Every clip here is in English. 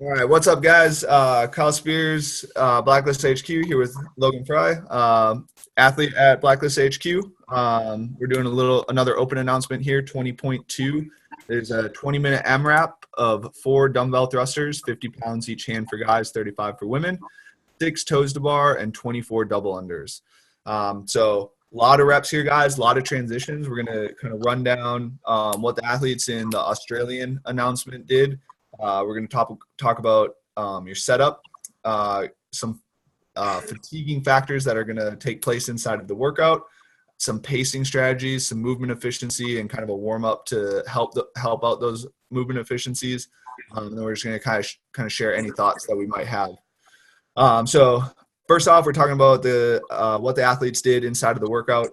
All right, what's up, guys? Kyle Spears, Blacklist HQ, here with Logan Fry, athlete at Blacklist HQ. We're doing another open announcement here, 20.2. There's a 20-minute AMRAP of 4 dumbbell thrusters, 50 pounds each hand for guys, 35 for women, 6 toes to bar, and 24 double unders. So a lot of reps here, guys, a lot of transitions. We're going to kind of run down what the athletes in the Australian announcement did. We're going to talk about your setup, some fatiguing factors that are going to take place inside of the workout, some pacing strategies, some movement efficiency, and kind of a warm up to help out those movement efficiencies. And then we're just going to kind of share any thoughts that we might have. So first off, we're talking about what the athletes did inside of the workout.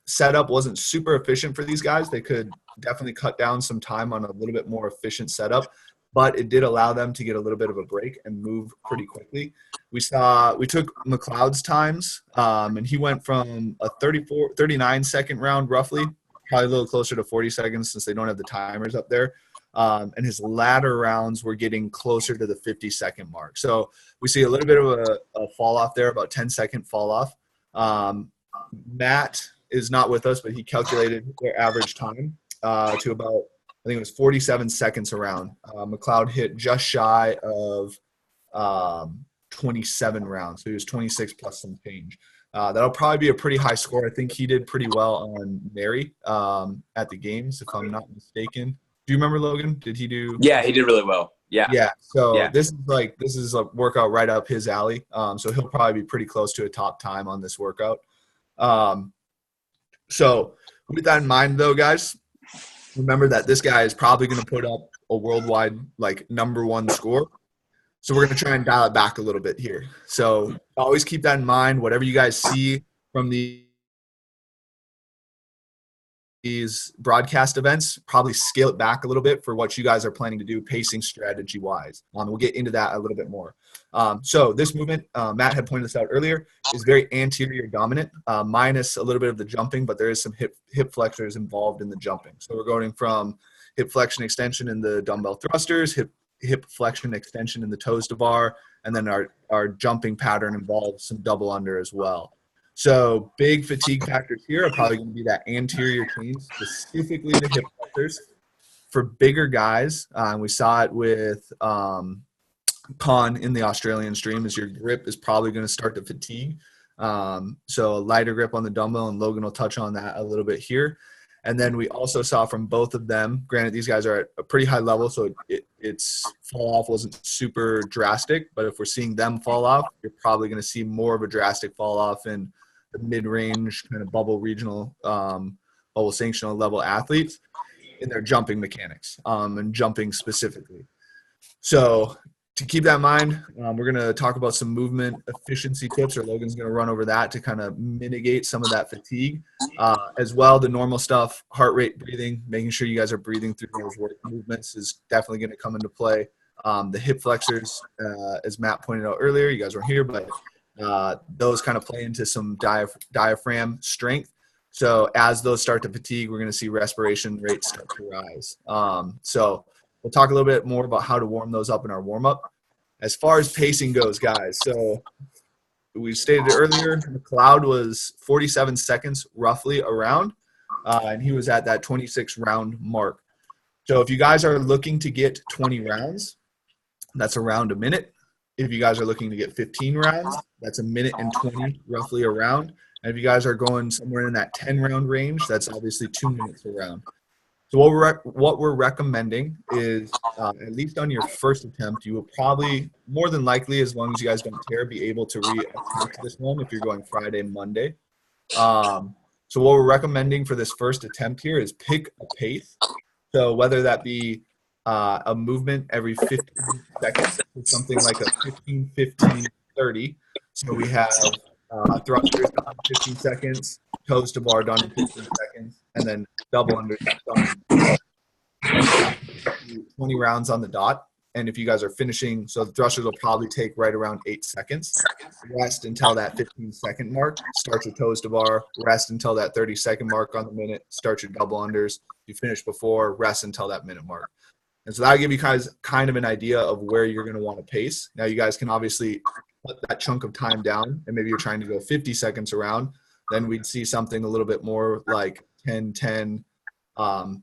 Setup wasn't super efficient for these guys. They could definitely cut down some time on a little bit more efficient setup, but it did allow them to get a little bit of a break and move pretty quickly. We took McLeod's times, and he went from a 39 second round roughly, probably a little closer to 40 seconds since they don't have the timers up there. And his latter rounds were getting closer to the 50-second mark. So we see a little bit of a fall off there, about 10-second fall off. Matt is not with us, but he calculated their average time to about, I think it was 47 seconds around. McLeod hit just shy of 27 rounds. So he was 26 plus some change. That'll probably be a pretty high score. I think he did pretty well on Mary at the games, if I'm not mistaken. Do you remember, Logan? Did he do? Yeah, he did really well. Yeah. Yeah. So this is a workout right up his alley. So he'll probably be pretty close to a top time on this workout. So with that in mind, though, guys, remember that this guy is probably going to put up a worldwide #1 score. So we're going to try and dial it back a little bit here. So always keep that in mind. Whatever you guys see from these broadcast events, probably scale it back a little bit for what you guys are planning to do pacing strategy wise. We'll get into that a little bit more. So this movement, Matt had pointed this out earlier, is very anterior dominant, minus a little bit of the jumping, but there is some hip flexors involved in the jumping. So we're going from hip flexion extension in the dumbbell thrusters, hip flexion extension in the toes to bar, and then our jumping pattern involves some double under as well. So big fatigue factors here are probably going to be that anterior chain, specifically the hip flexors. For bigger guys, we saw it with Con in the Australian stream, is your grip is probably going to start to fatigue. So a lighter grip on the dumbbell, and Logan will touch on that a little bit here. And then we also saw from both of them, granted these guys are at a pretty high level, so its fall off wasn't super drastic, but if we're seeing them fall off, you're probably going to see more of a drastic fall off in the mid-range kind of bubble regional, bubble sanctional level athletes in their jumping mechanics and jumping specifically. So to keep that in mind, we're going to talk about some movement efficiency tips, or Logan's going to run over that to kind of mitigate some of that fatigue. As well, the normal stuff, heart rate, breathing, making sure you guys are breathing through those work movements is definitely going to come into play. The hip flexors, as Matt pointed out earlier, you guys weren't here, but those kind of play into some diaphragm strength. So as those start to fatigue, we're going to see respiration rates start to rise. So we'll talk a little bit more about how to warm those up in our warm-up. As far as pacing goes, guys, so we stated earlier, McLeod was 47 seconds roughly around, and he was at that 26-round mark. So if you guys are looking to get 20 rounds, that's around a minute. If you guys are looking to get 15 rounds, that's a minute and 20 roughly around. And if you guys are going somewhere in that 10-round range, that's obviously 2 minutes around. So what we're recommending is, at least on your first attempt, you will probably, more than likely, as long as you guys don't tear, be able to re-attempt this one if you're going Friday, Monday. So what we're recommending for this first attempt here is pick a pace. So whether that be a movement every 15 seconds, something like a 15, 15, 30. So we have thrusters done in 15 seconds, toes to bar done in 15 seconds, and then double under done 20 rounds on the dot. And if you guys are finishing, so the thrusters will probably take right around 8 seconds. Rest until that 15-second mark. Start your toes to bar. Rest until that 30-second mark on the minute. Start your double unders. You finish before, rest until that minute mark. And so that'll give you guys kind of an idea of where you're going to want to pace. Now you guys can obviously put that chunk of time down, and maybe you're trying to go 50 seconds around. Then we'd see something a little bit more like 10, 10,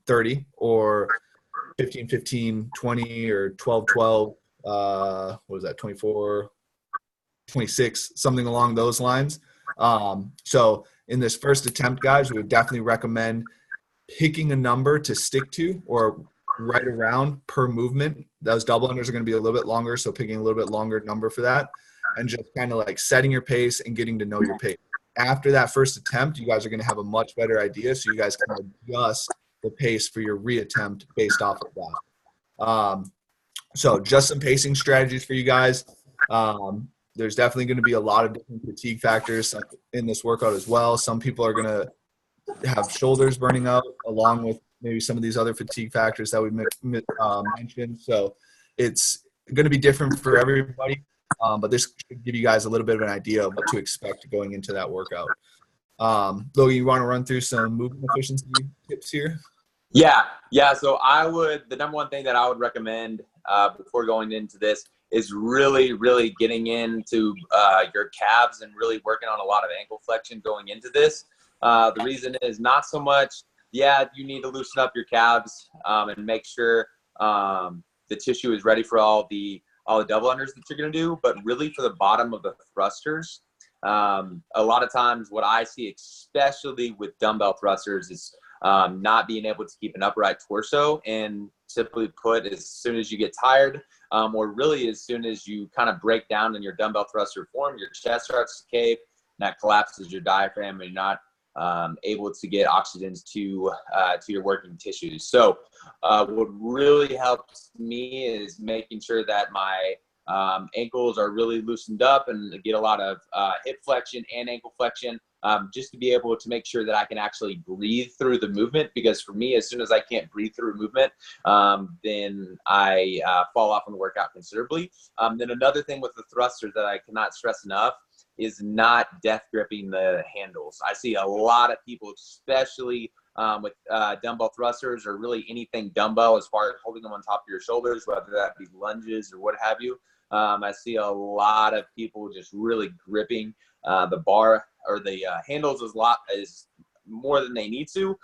30, or 15, 15, 20, or 12, 12. What was that? 24, 26, something along those lines. So in this first attempt, guys, we would definitely recommend picking a number to stick to, or right around per movement. Those double unders are going to be a little bit longer, so picking a little bit longer number for that, and just kind of like setting your pace and getting to know your pace. After that first attempt, you guys are going to have a much better idea, so you guys can adjust the pace for your reattempt based off of that. So just some pacing strategies for you guys. There's definitely going to be a lot of different fatigue factors in this workout as well. Some people are going to have shoulders burning out, along with maybe some of these other fatigue factors that we mentioned. So it's going to be different for everybody, but this should give you guys a little bit of an idea of what to expect going into that workout. Logan, you want to run through some movement efficiency tips here? Yeah. So the number one thing that I would recommend before going into this is really, really getting into your calves and really working on a lot of ankle flexion going into this. The reason is not so much, you need to loosen up your calves and make sure the tissue is ready for all the double unders that you're going to do, but really for the bottom of the thrusters. A lot of times what I see, especially with dumbbell thrusters, is not being able to keep an upright torso. And simply put, as soon as you get tired, or really as soon as you kind of break down in your dumbbell thruster form, your chest starts to cave, and that collapses your diaphragm, and you're not able to get oxygen to your working tissues. So what really helps me is making sure that my ankles are really loosened up and get a lot of hip flexion and ankle flexion, just to be able to make sure that I can actually breathe through the movement. Because for me, as soon as I can't breathe through movement, then I fall off on the workout considerably. Then another thing with the thrusters that I cannot stress enough is not death gripping the handles. I see a lot of people, especially with dumbbell thrusters, or really anything dumbbell, as far as holding them on top of your shoulders, whether that be lunges or what have you. I see a lot of people just really gripping the bar or the handles is more than they need to.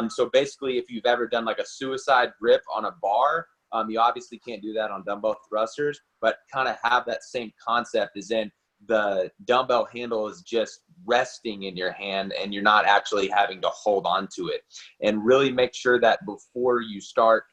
So basically, if you've ever done like a suicide grip on a bar, you obviously can't do that on dumbbell thrusters, but kind of have that same concept, as in the dumbbell handle is just resting in your hand and you're not actually having to hold on to it. And really make sure that before you start,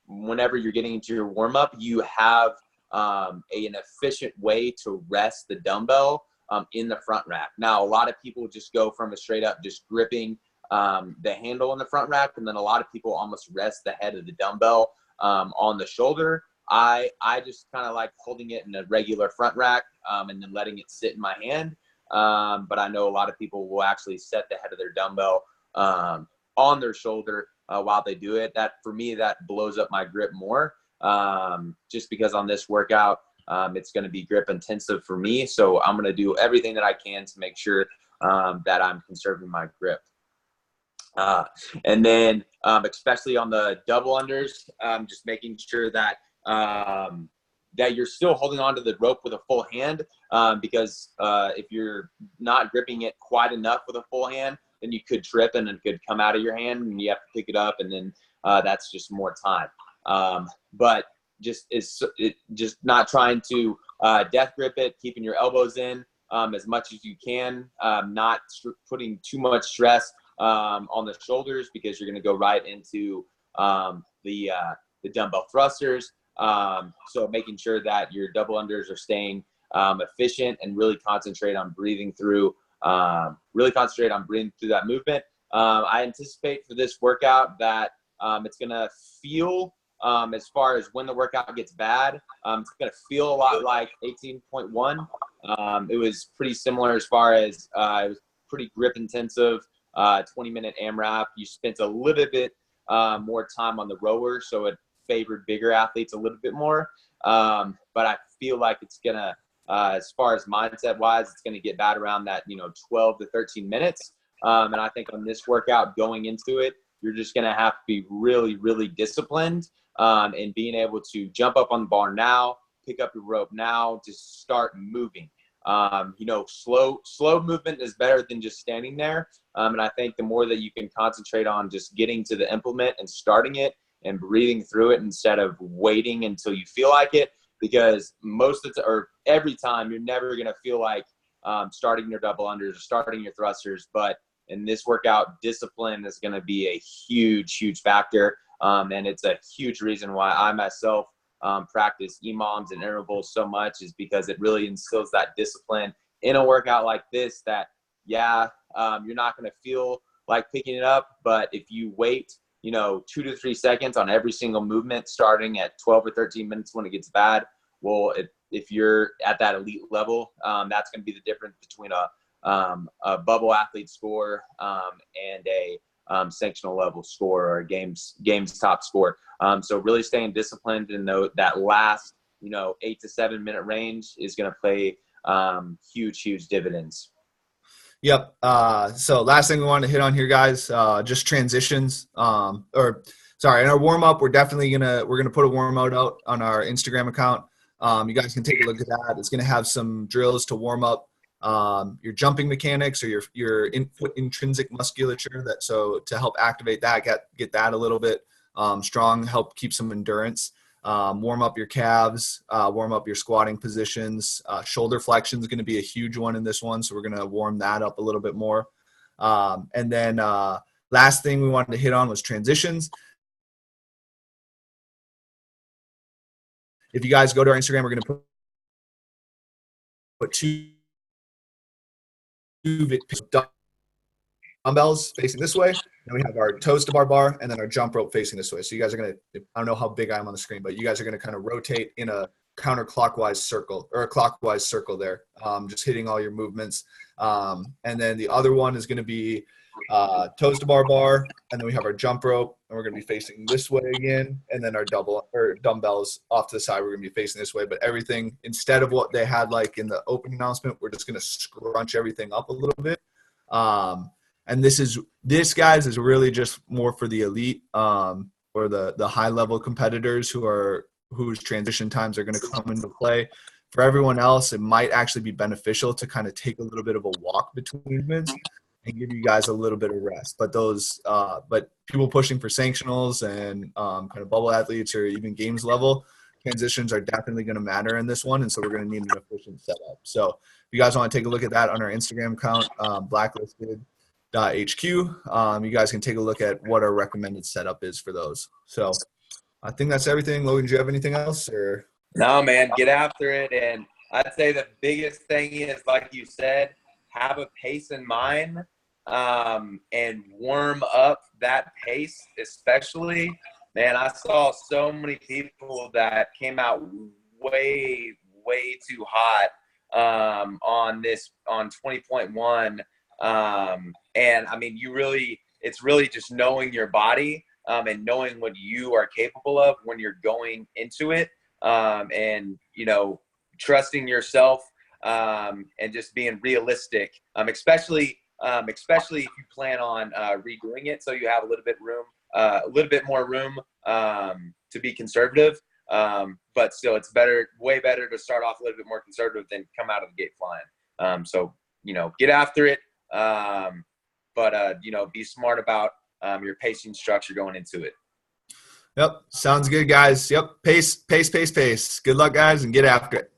whenever you're getting into your warm-up, you have an efficient way to rest the dumbbell in the front rack. Now, a lot of people just go from a straight up just gripping the handle in the front rack, and then a lot of people almost rest the head of the dumbbell on the shoulder. I just kind of like holding it in a regular front rack and then letting it sit in my hand. But I know a lot of people will actually set the head of their dumbbell on their shoulder while they do it. That, for me, that blows up my grip more, just because on this workout, it's going to be grip intensive for me. So I'm going to do everything that I can to make sure that I'm conserving my grip. And then especially on the double unders, just making sure that that you're still holding onto the rope with a full hand, because if you're not gripping it quite enough with a full hand, then you could trip and it could come out of your hand and you have to pick it up, and then that's just more time. But just not trying to death grip it, keeping your elbows in as much as you can, not putting too much stress on the shoulders, because you're going to go right into the dumbbell thrusters. So making sure that your double unders are staying efficient, and really concentrate on breathing through that movement. I anticipate for this workout that it's going to feel, as far as when the workout gets bad, it's going to feel a lot like 18.1. It was pretty similar as far as it was pretty grip intensive, 20-minute AMRAP. You spent a little bit more time on the rower, so it favored bigger athletes a little bit more. But I feel like it's going to, as far as mindset wise, it's going to get bad around that, 12 to 13 minutes. And I think on this workout going into it, you're just going to have to be really, really disciplined and being able to jump up on the bar now, pick up your rope now, just start moving. Slow movement is better than just standing there. And I think the more that you can concentrate on just getting to the implement and starting it and breathing through it instead of waiting until you feel like it, because every time you're never going to feel like starting your double unders or starting your thrusters. But in this workout, discipline is going to be a huge, huge factor. And it's a huge reason why I myself practice EMOMs and intervals so much, is because it really instills that discipline in a workout like this that, you're not going to feel like picking it up. But if you wait, 2 to 3 seconds on every single movement, starting at 12 or 13 minutes when it gets bad, well, if you're at that elite level, that's going to be the difference between a bubble athlete score and a sanctional level score or a games top score. So really staying disciplined in that last 8 to 7 minute range is going to play huge dividends. Yep. So last thing we want to hit on here, guys, just transitions. In our warm up, we're gonna put a warm out on our Instagram account. You guys can take a look at that. It's gonna have some drills to warm up your jumping mechanics or your intrinsic musculature, to help activate that, get that a little bit strong, help keep some endurance. Warm up your calves, warm up your squatting positions. Shoulder flexion is going to be a huge one in this one, so we're going to warm that up a little bit more. And then last thing we wanted to hit on was transitions. If you guys go to our Instagram, we're going to put two dumbbells facing this way. Then we have our toes to bar, and then our jump rope facing this way. So you guys are going to, I don't know how big I am on the screen, but you guys are going to kind of rotate in a counterclockwise circle or a clockwise circle there, just hitting all your movements. And then the other one is going to be toes to bar, and then we have our jump rope, and we're going to be facing this way again. And then our dumbbells off to the side, we're going to be facing this way. But everything, instead of what they had like in the opening announcement, we're just going to scrunch everything up a little bit. And this guys is really just more for the elite or the high level competitors whose transition times are going to come into play. For everyone else, it might actually be beneficial to kind of take a little bit of a walk between movements and give you guys a little bit of rest. But but people pushing for sanctionals and kind of bubble athletes or even games level, transitions are definitely going to matter in this one. And so we're going to need an efficient setup. So if you guys want to take a look at that on our Instagram account, blacklisted.hq, you guys can take a look at what our recommended setup is for those. So I think that's everything. Logan, do you have anything else? Or No, man, get after it. And I'd say the biggest thing is, like you said, have a pace in mind and warm up that pace, especially. Man, I saw so many people that came out way too hot on 20.1. And I mean, it's really just knowing your body and knowing what you are capable of when you're going into it. And, trusting yourself and just being realistic, especially if you plan on redoing it. So you have a little bit more room to be conservative. But still, it's way better to start off a little bit more conservative than come out of the gate flying. So, get after it. But be smart about your pacing structure going into it. Yep. Sounds good, guys. Yep. Pace. Good luck, guys, and get after it.